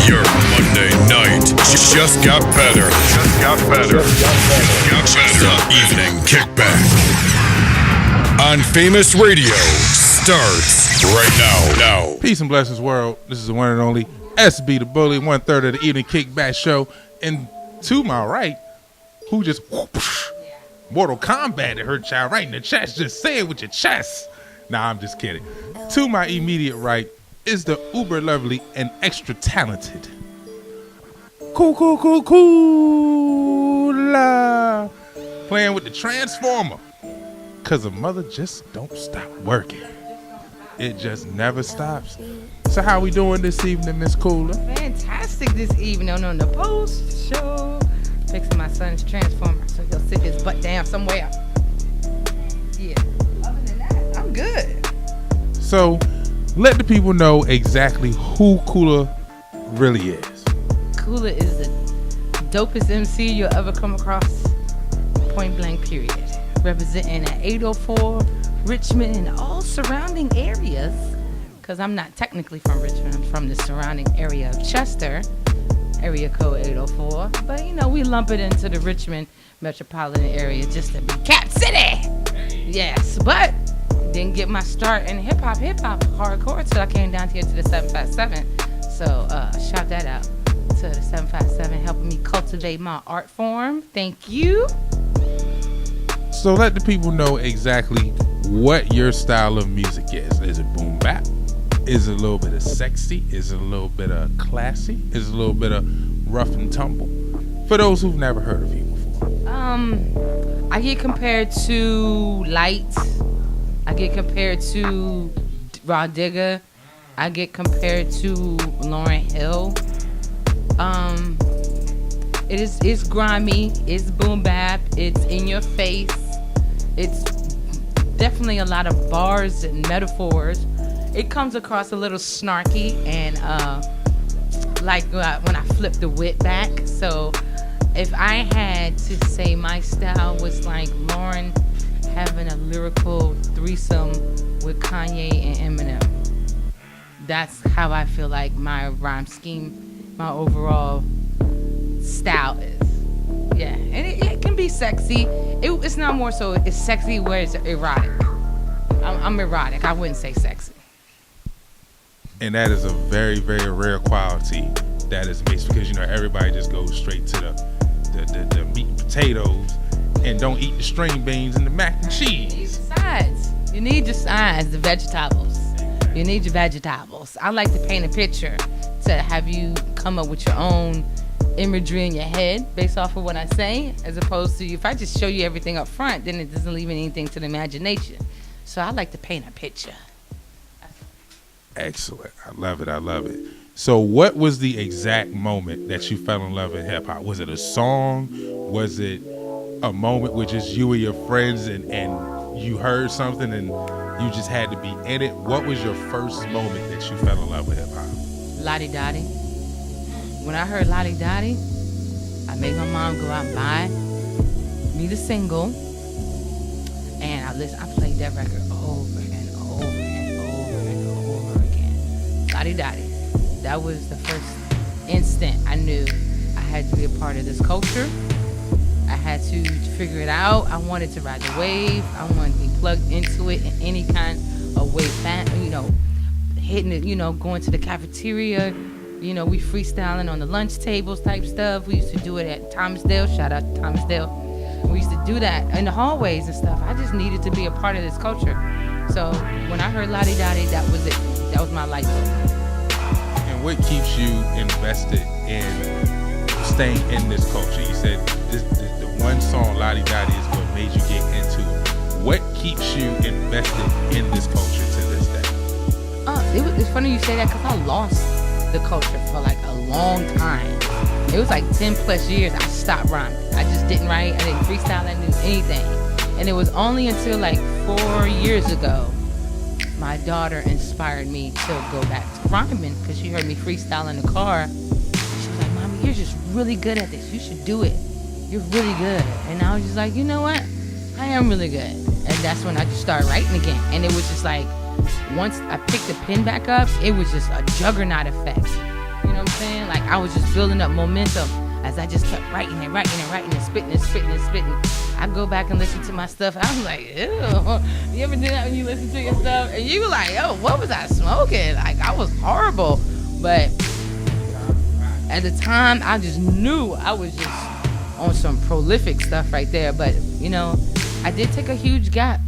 Your Monday night just got better. The evening kickback on Famous Radio starts right now. Peace and blessings, world. This is the one and only SB the Bully, 1/3 of the evening kickback show. And to my right, who just Mortal Kombat her child right in the chest. Just say it with your chest. Nah, I'm just kidding. To my immediate right is the uber lovely and extra talented Kula. Playing with the Transformer. Cause a mother just don't stop working. It just never stops. So how we doing this evening, Miss Kula? Fantastic this evening on the post show. Fixing my son's Transformer so he'll sit his butt down somewhere. Yeah. Other than that, I'm good. So let the people know exactly who Kula really is. Kula is the dopest MC you'll ever come across. Point blank period. Representing at 804 Richmond and all surrounding areas. Because I'm not technically from Richmond. I'm from the surrounding area of Chester. Area code 804. But, you know, we lump it into the Richmond metropolitan area just to be Cap City. Yes, but didn't get my start in hip-hop hardcore till I came down here to the 757. So, shout that out to the 757, helping me cultivate my art form. Thank you. So let the people know exactly what your style of music is. Is it boom bap? Is it a little bit of sexy? Is it a little bit of classy? Is it a little bit of rough and tumble? For those who've never heard of you before. I get compared to Light. I get compared to Raw Digger. I get compared to Lauryn Hill. It's grimy. It's boom bap. It's in your face. It's definitely a lot of bars and metaphors. It comes across a little snarky and like when I flip the wit back. So if I had to say my style was like Lauren having a lyrical threesome with Kanye and Eminem. That's how I feel like my rhyme scheme, my overall style is. Yeah, and it can be sexy. It's not more so it's sexy where it's erotic. I'm erotic. I wouldn't say sexy. And that is a very, very rare quality that is mixed because, you know, everybody just goes straight to the meat and potatoes and don't eat the string beans and the mac and cheese. You need the sides, the vegetables. You need your vegetables. I like to paint a picture to have you come up with your own imagery in your head based off of what I say, as opposed to if I just show you everything up front, then it doesn't leave anything to the imagination. So I like to paint a picture. Excellent. I love it. So what was the exact moment that you fell in love with hip hop? Was it a song? Was it a moment with just you and your friends and you heard something and you just had to be in it? What was your first moment that you fell in love with hip hop? Lottie Dottie. When I heard Lottie Dottie, I made my mom go out and buy me the single, and I played that record over and over and over and over again. Lottie Dottie. That was the first instant I knew I had to be a part of this culture. I had to figure it out. I wanted to ride the wave. I wanted to be plugged into it in any kind of way, hitting it, going to the cafeteria. We freestyling on the lunch tables type stuff. We used to do it at Thomasdale. Shout out to Thomasdale. We used to do that in the hallways and stuff. I just needed to be a part of this culture. So when I heard Lottie Dottie, that was it. That was my life goal. And what keeps you invested in staying in this culture? You said the one song, Lottie Dottie, is what made you get into it. What keeps you invested in this culture to this day? It's funny you say that because I lost the culture for like a long time. It was like 10 plus years I stopped rhyming. I just didn't write. I didn't freestyle. I didn't do anything. And it was only until like 4 years ago my daughter inspired me to go back to rhyming because she heard me freestyle in the car. She was like, "Mommy, you're just really good at this. You should do it. You're really good." And I was just like, you know what? I am really good. And that's when I just started writing again. And it was just like, once I picked the pen back up, it was just a juggernaut effect. You know what I'm saying? Like I was just building up momentum as I just kept writing and spitting. I go back and listen to my stuff. I was like, ew. You ever do that when you listen to your stuff? And you were like, yo, what was I smoking? Like, I was horrible. But at the time, I just knew I was just on some prolific stuff right there. But, you know, I did take a huge gap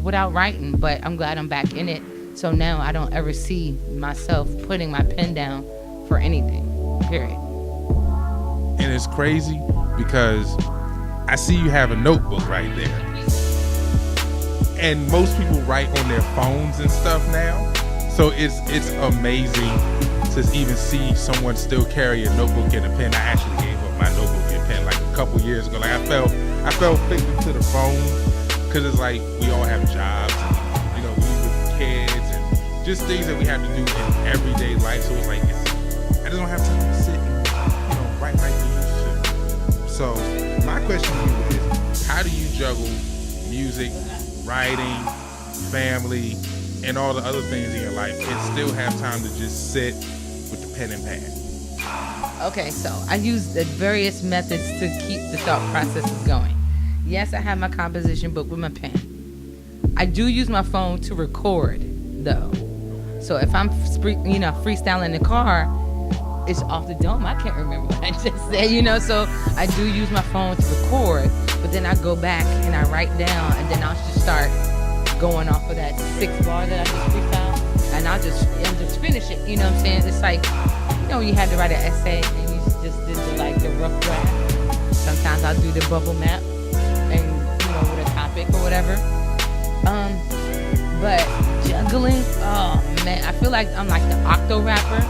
without writing, but I'm glad I'm back in it. So now I don't ever see myself putting my pen down for anything, period. And it's crazy because I see you have a notebook right there. And most people write on their phones and stuff now. So it's amazing to even see someone still carry a notebook and a pen. I actually gave up my notebook and pen like a couple years ago. Like I fell victim to the phone because it's like we all have jobs and, you know, we with kids and just things that we have to do in everyday life. So it's like I just don't have time to sit and, you know, write like we used to. So my question to you is, how do you juggle music, writing, family, and all the other things in your life and still have time to just sit with the pen and pad? Okay, so I use the various methods to keep the thought processes going. Yes, I have my composition book with my pen. I do use my phone to record, though. So if I'm, freestyling in the car, it's off the dome. I can't remember what I just said, so I do use my phone to record, but then I go back and I write down, and then I'll just start going off of that 6 bar that I just freestyled, and I'll just finish it, you know what I'm saying? It's like, you had to write an essay, and you just did the rough draft. Sometimes I'll do the bubble map, and, with a topic or whatever. But juggling, oh man, I feel like I'm like the octo rapper.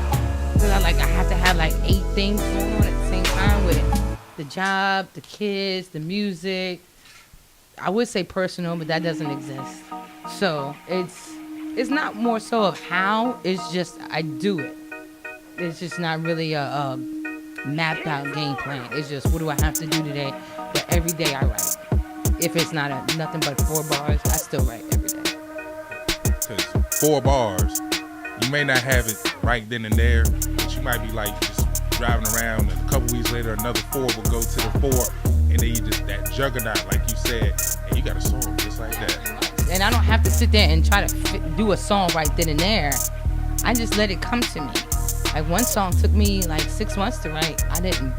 Because I have to have 8 things going on at the same time with the job, the kids, the music. I would say personal, but that doesn't exist. So it's not more so of how, it's just I do it. It's just not really a mapped out game plan. It's just, what do I have to do today? But every day I write. If it's not nothing but 4 bars, I still write every day. Because 4 bars, you may not have it right then and there, but you might be just driving around, and a couple weeks later another 4 will go to the 4, and then you just that juggernaut, like you said, and you got a song just like that. And I don't have to sit there and try to do a song right then and there. I just let it come to me. One song took me 6 months to write. I didn't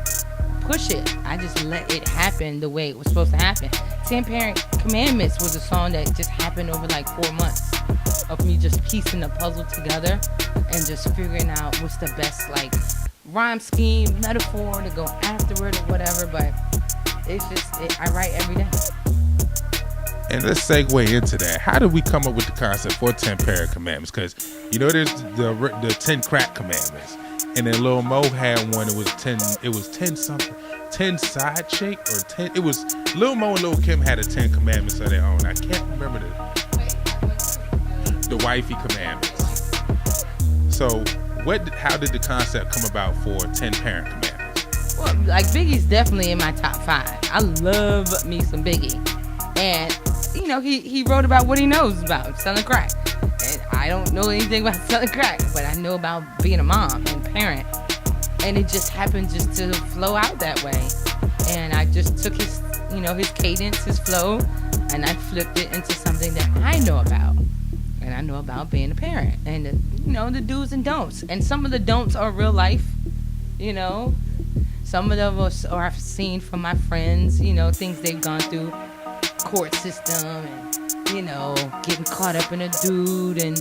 push it. I just let it happen the way it was supposed to happen. 10 Parent Commandments was a song that just happened over 4 months of me just piecing the puzzle together and just figuring out what's the best rhyme scheme, metaphor to go afterward or whatever. But it's just, I write every day. And let's segue into that. How did we come up with the concept for 10 Parent Commandments? Because, there's the 10 Crack Commandments. And then Lil Mo had one, it was 10 something, 10 side chick or 10, it was, Lil Mo and Lil Kim had a 10 Commandments of their own. I can't remember the wifey commandments. So how did the concept come about for 10 Parent Commandments? Well, Biggie's definitely in my top 5. I love me some Biggie. And, he wrote about what he knows about, selling crack. And I don't know anything about selling crack, but I know about being a mom and parent. And it just happened just to flow out that way. And I just took his, his cadence, his flow, and I flipped it into something that I know about. And I know about being a parent and, the do's and don'ts. And some of the don'ts are real life, Some of them are I've seen from my friends, things they've gone through, court system and, getting caught up in a dude and,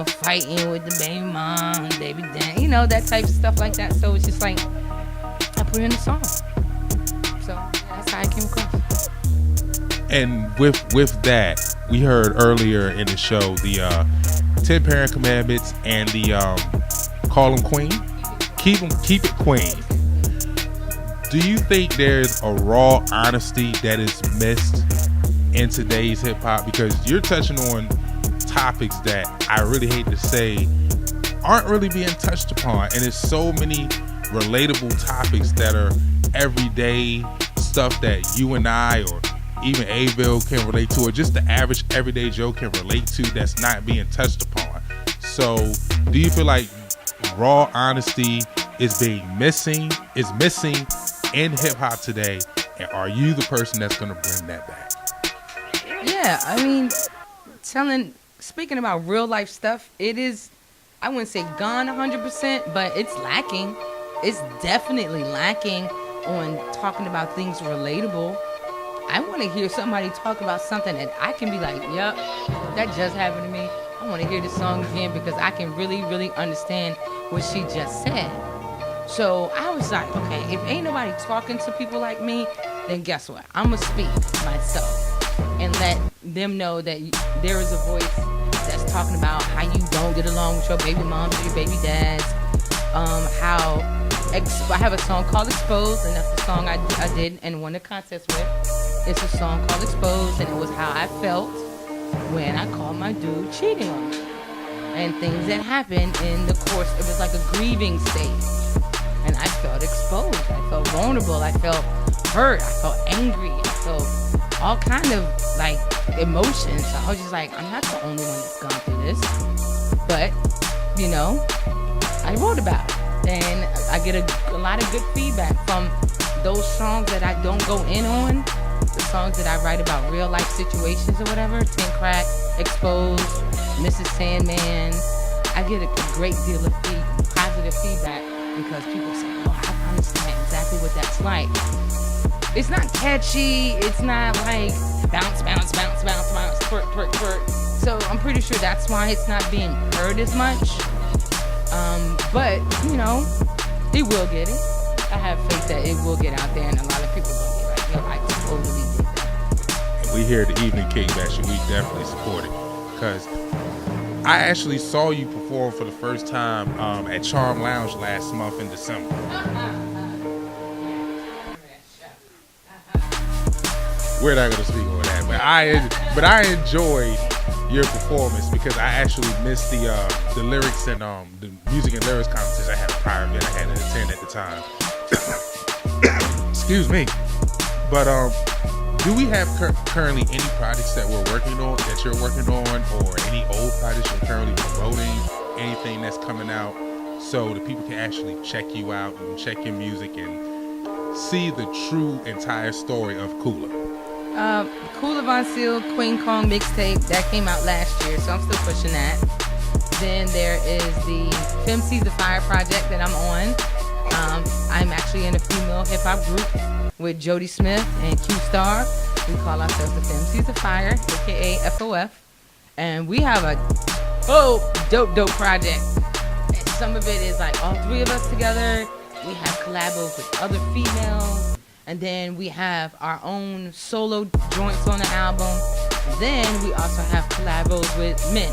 fighting with the baby mom and baby dad, that type of stuff like that. So it's just I put it in a song. So that's how I came across. And with that, we heard earlier in the show the 10 Parent Commandments and the call them queen, keep it queen. Do you think there's a raw honesty that is missed in today's hip hop? Because you're touching on topics that I really hate to say aren't really being touched upon, and there's so many relatable topics that are everyday stuff that you and I or even Aville can relate to, or just the average everyday Joe can relate to, that's not being touched upon. So do you feel like raw honesty is missing in hip hop today, and are you the person that's going to bring that back? Yeah, I mean, speaking about real life stuff, it is, I wouldn't say gone 100%, but it's lacking. It's definitely lacking on talking about things relatable. I want to hear somebody talk about something that I can be like, yep, that just happened to me. I want to hear this song again because I can really, really understand what she just said. So I was like, okay, if ain't nobody talking to people like me, then guess what? I'm going to speak myself and let them know that there is a voice that's talking about how you don't get along with your baby moms or your baby dads. I have a song called Exposed, and that's the song I did and won the contest with. It's a song called Exposed, and it was how I felt when I called my dude cheating on me. And things that happened in the course, it was like a grieving stage. And I felt exposed. I felt vulnerable. I felt hurt. I felt angry. I felt all kind of like emotions. So I was just like, I'm not the only one that's gone through this. But, you know, I wrote about it. And I get a lot of good feedback from those songs that I don't go in on. The songs that I write about real life situations or whatever. Tin Crack, Exposed, Mrs. Sandman. I get a great deal of positive feedback because people say, oh, I understand exactly what that's like. It's not catchy. It's not like bounce, bounce, bounce, bounce, bounce, twerk, twerk, twerk. So I'm pretty sure that's why it's not being heard as much. But, you know, it will get it. I have faith that it will get out there and a lot of people will be like, yo, I totally did that. And we here at the Evening Kickback Show, we definitely support it. Because I actually saw you perform for the first time at Charm Lounge last month in December. We're not going to speak on that, but I enjoyed your performance because I actually missed the lyrics and the music and lyrics competition. I had a prior event I had to attend at the time. Excuse me. But do we have currently any projects that you're working on, or any old projects you're currently promoting, anything that's coming out, so that people can actually check you out and check your music and see the true entire story of Kula? Kula Voncille Queen Kong mixtape that came out last year, so I'm still pushing that. Then there is the Femcees the Fire project that I'm on. I'm actually in a female hip hop group with Jody Smith and Q Star. We call ourselves the Femcees the Fire, aka FOF, and we have a dope project. And some of it is like all three of us together. We have collabos with other females. And then we have our own solo joints on the album. Then we also have collabos with men.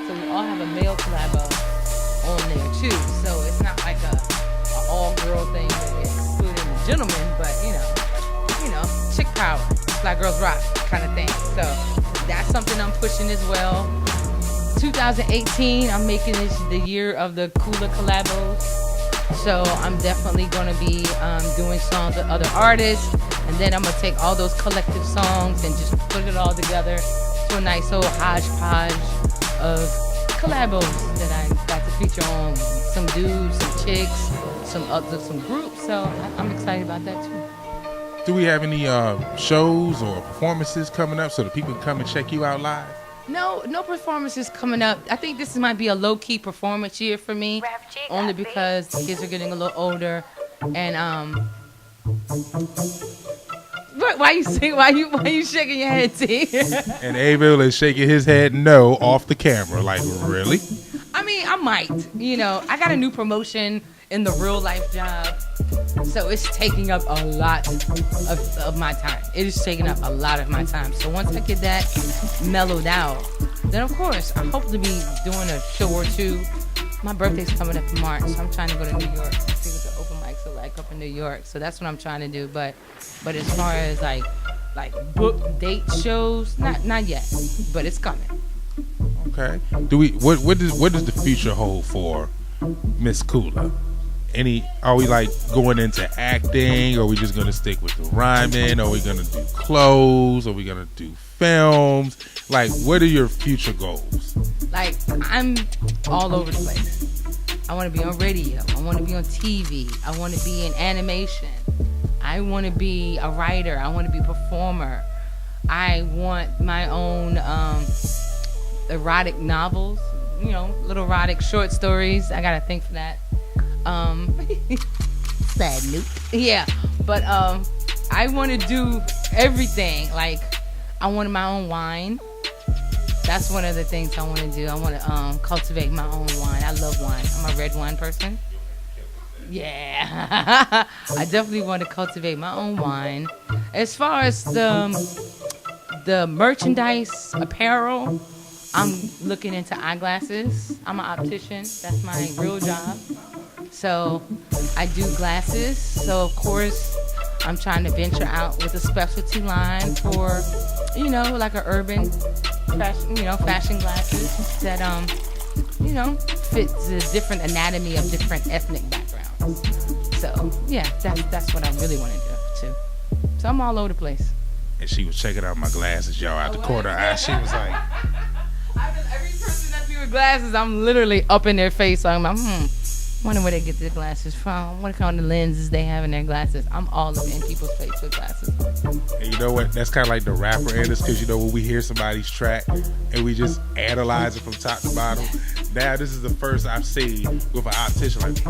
So we all have a male collabo on there too. So it's not like a all-girl thing that we're excluding the gentlemen, but you know, chick power, Black Girls Rock kind of thing. So that's something I'm pushing as well. 2018, I'm making this the year of the Kula collabos. So I'm definitely going to be doing songs with other artists, and then I'm going to take all those collective songs and just put it all together to a nice old hodgepodge of collabos that I got to feature on. Some dudes, some chicks, some groups. So I'm excited about that too. Do we have any shows or performances coming up so that people can come and check you out live? No performances coming up. I think this might be a low-key performance year for me, only because the kids are getting a little older. And why you shaking your head, T? And Abel is shaking his head no off the camera. Like, really? I mean, I might. You know, I got a new promotion in the real life job, so it's taking up a lot of my time. It is taking up a lot of my time. So once I get that mellowed out, then of course I hope to be doing a show or two. My birthday's coming up in March, so I'm trying to go to New York to see what the open mics are like up in New York. So that's what I'm trying to do. But as far as like book date shows, not yet, but it's coming. Okay. What does the future hold for Miss Kula? Are we like going into acting? Or are we just gonna stick with the rhyming? Are we gonna do clothes? Are we gonna do films? Like, what are your future goals? Like, I'm all over the place. I want to be on radio. I want to be on TV. I want to be in animation. I want to be a writer. I want to be a performer. I want my own erotic novels, little erotic short stories. I got to think for that. Sad note. Yeah, but I want to do everything. Like, I wanted my own wine. That's one of the things I want to do. I want to cultivate my own wine. I love wine. I'm a red wine person. Yeah. I definitely want to cultivate my own wine. As far as the merchandise, apparel, I'm looking into eyeglasses. I'm an optician. That's my real job. So I do glasses. So, of course, I'm trying to venture out with a specialty line for, like an urban fashion glasses that, fits the different anatomy of different ethnic backgrounds. So, yeah, that's what I really want to do, too. So I'm all over the place. And she was checking out my glasses, y'all, out the corner of her eye. She was like... Every person that be with glasses, I'm literally up in their face. So I'm like, wonder where they get their glasses from. What kind of lenses they have in their glasses. I'm all up in people's face with glasses. And you know what? That's kind of like the rapper in us, because when we hear somebody's track and we just analyze it from top to bottom. Now this is the first I've seen with an optician. Like,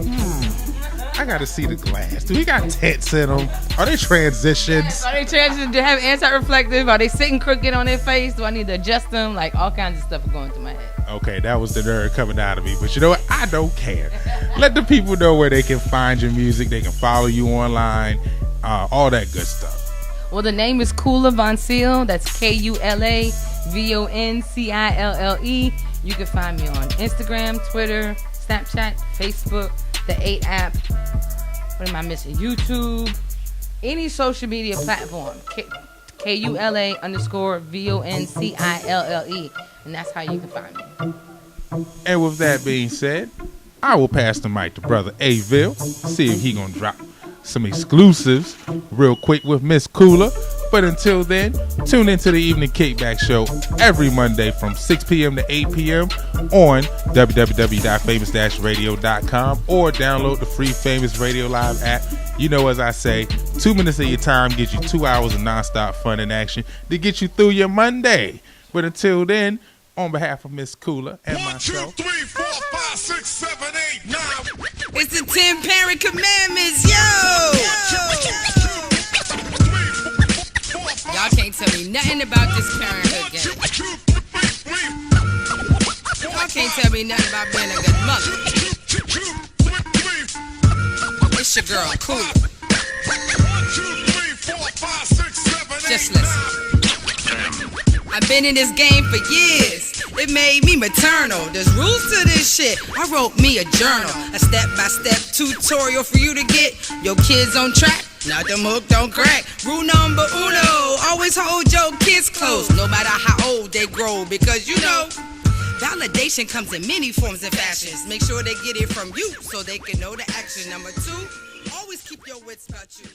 I got to see the glass. Do he got tints in them? Are they transitions? Yes. Are they transitions? Do they have anti-reflective? Are they sitting crooked on their face? Do I need to adjust them? Like, all kinds of stuff are going through my head. Okay, that was the nerd coming out of me. But you know what? I don't care. Let the people know where they can find your music. They can follow you online. All that good stuff. Well, the name is Kula Voncille. That's Kula Voncille. You can find me on Instagram, Twitter, Snapchat, Facebook, the 8 app. What am I missing? YouTube. Any social media platform. Kula_Voncille. And that's how you can find me. And with that being said, I will pass the mic to Brother A-Ville. See if he gonna drop some exclusives real quick with Miss Kula. But until then, tune into the Evening Kickback Show every Monday from 6 p.m. to 8 p.m. on www.famous-radio.com or download the free Famous Radio Live app. As I say, 2 minutes of your time gives you 2 hours of nonstop fun and action to get you through your Monday. But until then, on behalf of Miss Kula and myself. 1, 2, 3, 4, 5, 6, 7, 8, 9. It's the 10 Parent Commandments, yo! Y'all can't tell me nothing about this parenthood game. Y'all can't tell me nothing about being a good mother. It's your girl, Kula. Just listen. I've been in this game for years. It made me maternal. There's rules to this shit. I wrote me a journal, a step-by-step tutorial for you to get your kids on track. Not them hook, don't crack. Rule number uno, always hold your kids close, no matter how old they grow, because validation comes in many forms and fashions. Make sure they get it from you so they can know the action. Number 2, always keep your wits about you.